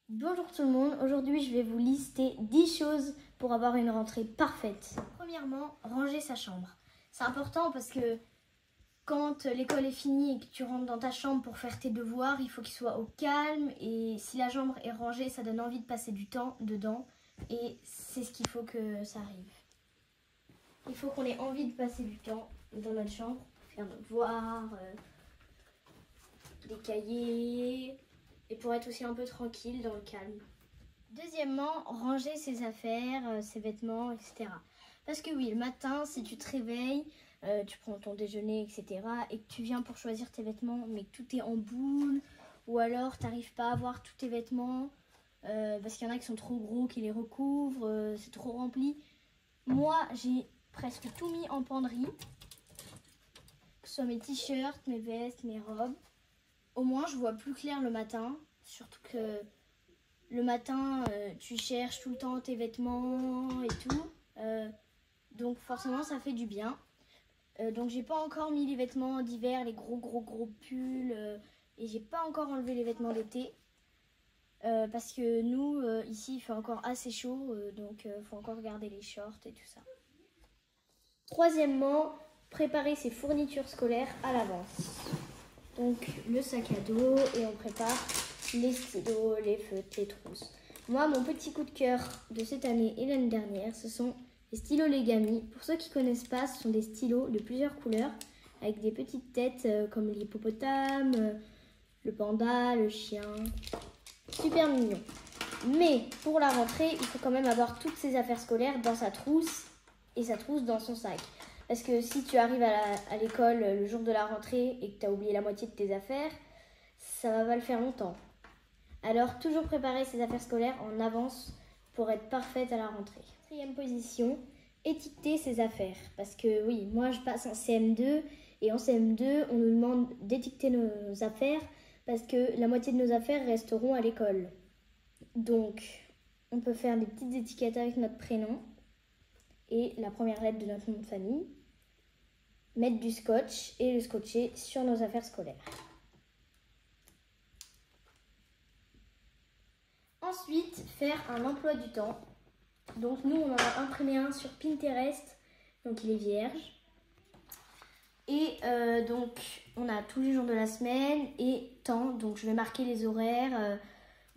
Bonjour tout le monde, aujourd'hui je vais vous lister 10 choses pour avoir une rentrée parfaite. Premièrement, ranger sa chambre. C'est important parce que quand l'école est finie et que tu rentres dans ta chambre pour faire tes devoirs, il faut qu'il soit au calme et si la chambre est rangée, ça donne envie de passer du temps dedans et c'est ce qu'il faut que ça arrive. Il faut qu'on ait envie de passer du temps dans notre chambre, faire nos devoirs, des cahiers et pour être aussi un peu tranquille dans le calme. Deuxièmement, ranger ses affaires, ses vêtements, etc. Parce que oui, le matin, si tu te réveilles, tu prends ton déjeuner, etc. et que tu viens pour choisir tes vêtements, mais que tout est en boule, ou alors tu n'arrives pas à voir tous tes vêtements, parce qu'il y en a qui sont trop gros, qui les recouvrent, c'est trop rempli. Moi, j'ai presque tout mis en penderie, que ce soit mes t-shirts, mes vestes, mes robes. Au moins, je vois plus clair le matin, surtout que le matin, tu cherches tout le temps tes vêtements et tout. Donc forcément, ça fait du bien. Donc j'ai pas encore mis les vêtements d'hiver, les gros pulls. Et j'ai pas encore enlevé les vêtements d'été. Parce que nous, ici, il fait encore assez chaud. Donc faut encore garder les shorts et tout ça. Troisièmement, préparer ses fournitures scolaires à l'avance. Donc le sac à dos et on prépare les stylos, les feutres, les trousses. Moi, mon petit coup de cœur de cette année et l'année dernière, ce sont les stylos Legami. Pour ceux qui ne connaissent pas, ce sont des stylos de plusieurs couleurs avec des petites têtes comme l'hippopotame, le panda, le chien. Super mignon. Mais pour la rentrée, il faut quand même avoir toutes ses affaires scolaires dans sa trousse et sa trousse dans son sac. Parce que si tu arrives à l'école le jour de la rentrée et que tu as oublié la moitié de tes affaires, ça va pas le faire longtemps. Alors, toujours préparer ses affaires scolaires en avance pour être parfaite à la rentrée. Quatrième position, étiqueter ses affaires. Parce que oui, moi je passe en CM2 et en CM2, on nous demande d'étiqueter nos affaires parce que la moitié de nos affaires resteront à l'école. Donc, on peut faire des petites étiquettes avec notre prénom et la première lettre de notre nom de famille, mettre du scotch et le scotcher sur nos affaires scolaires. Ensuite, faire un emploi du temps. Donc nous, on en a imprimé un sur Pinterest, donc il est vierge. Et donc, on a tous les jours de la semaine et temps. Donc je vais marquer les horaires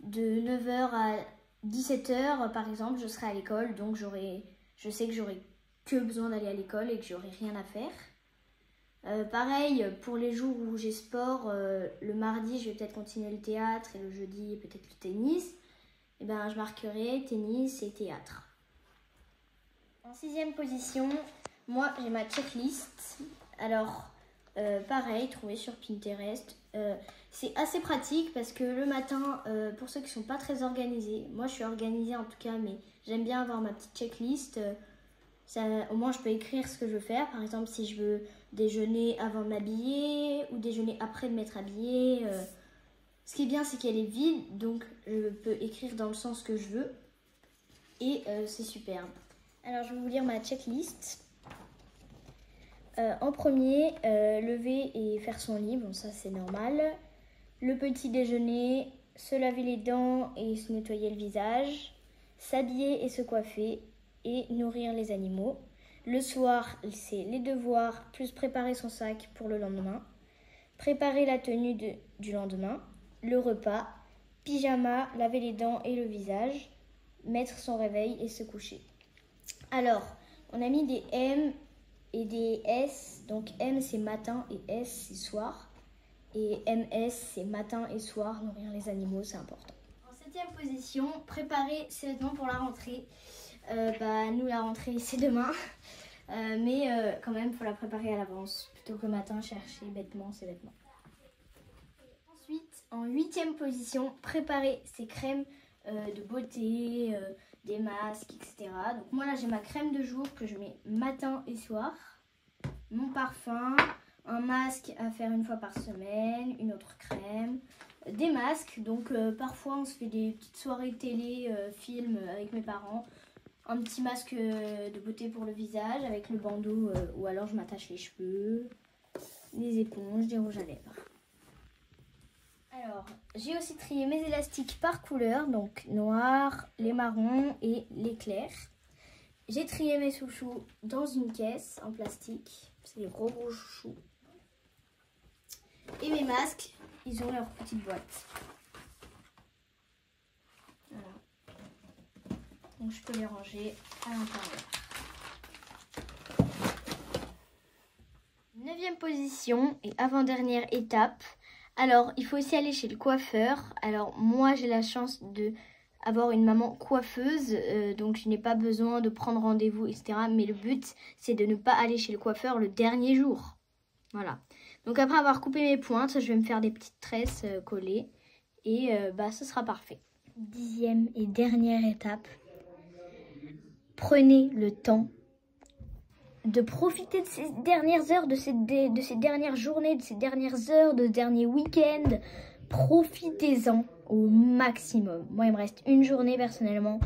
de 9h à 17h, par exemple, je serai à l'école. Donc je sais que j'aurai que besoin d'aller à l'école et que j'aurai rien à faire. Pareil, pour les jours où j'ai sport, le mardi, je vais peut-être continuer le théâtre et le jeudi, peut-être le tennis. Et ben, je marquerai tennis et théâtre. En sixième position, moi, j'ai ma checklist. Alors, pareil, trouvé sur Pinterest. C'est assez pratique parce que le matin, pour ceux qui ne sont pas très organisés, moi, je suis organisée en tout cas, mais j'aime bien avoir ma petite checklist. Au moins, je peux écrire ce que je veux faire. Par exemple, si je veux déjeuner avant de m'habiller ou déjeuner après de m'être habillée. Ce qui est bien, c'est qu'elle est vide, donc je peux écrire dans le sens que je veux. Et c'est superbe. Alors, je vais vous lire ma checklist. En premier, lever et faire son lit. Bon, ça, c'est normal. Le petit déjeuner, se laver les dents et se nettoyer le visage. S'habiller et se coiffer. Et nourrir les animaux. Le soir, c'est les devoirs, plus préparer son sac pour le lendemain. Préparer la tenue du lendemain. Le repas, pyjama, laver les dents et le visage, mettre son réveil et se coucher. Alors, on a mis des M et des S. Donc M c'est matin et S c'est soir. Et MS c'est matin et soir, nourrir les animaux, c'est important. En septième position, préparer ses vêtements pour la rentrée. Nous la rentrée c'est demain. Mais quand même, il faut la préparer à l'avance. Plutôt que le matin, chercher bêtement ses vêtements. Ensuite, en huitième position, préparer ses crèmes de beauté, des masques, etc. Donc moi là j'ai ma crème de jour que je mets matin et soir, mon parfum, un masque à faire une fois par semaine, une autre crème, des masques. Donc parfois on se fait des petites soirées télé, films avec mes parents, un petit masque de beauté pour le visage avec le bandeau ou alors je m'attache les cheveux, des éponges, des rouges à lèvres. Alors Alors, j'ai aussi trié mes élastiques par couleur, donc noir, les marrons et les clairs. J'ai trié mes chouchous dans une caisse en plastique, c'est des gros chouchous. Et mes masques, ils ont leur petite boîte. Voilà. Donc je peux les ranger à l'intérieur. 9e position et avant-dernière étape. Alors, il faut aussi aller chez le coiffeur. Alors, moi, j'ai la chance d'avoir une maman coiffeuse. Donc, je n'ai pas besoin de prendre rendez-vous, etc. Mais le but, c'est de ne pas aller chez le coiffeur le dernier jour. Voilà. Donc, après avoir coupé mes pointes, je vais me faire des petites tresses collées. Et ce sera parfait. 10e et dernière étape. Prenez le temps de profiter de ces dernières heures, de ces dernières journées, de ces dernières heures, de ce dernier week-end. Profitez-en au maximum. Moi, il me reste une journée personnellement.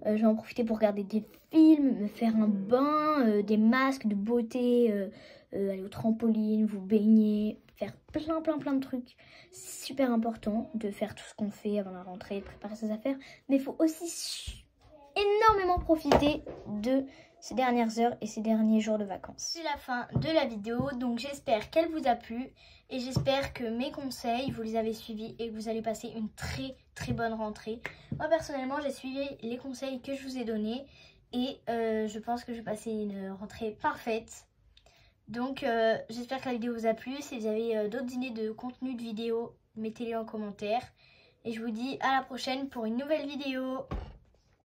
Je vais en profiter pour regarder des films, me faire un bain, des masques de beauté, aller au trampoline, vous baigner, faire plein de trucs. C'est super important de faire tout ce qu'on fait avant la rentrée, de préparer ses affaires. Mais il faut aussi énormément profiter de ces dernières heures et ces derniers jours de vacances. C'est la fin de la vidéo, donc j'espère qu'elle vous a plu et j'espère que mes conseils, vous les avez suivis et que vous allez passer une très bonne rentrée. Moi personnellement, j'ai suivi les conseils que je vous ai donnés et je pense que je vais passer une rentrée parfaite. Donc j'espère que la vidéo vous a plu. Si vous avez d'autres idées de contenu de vidéo, mettez-les en commentaire. Et je vous dis à la prochaine pour une nouvelle vidéo.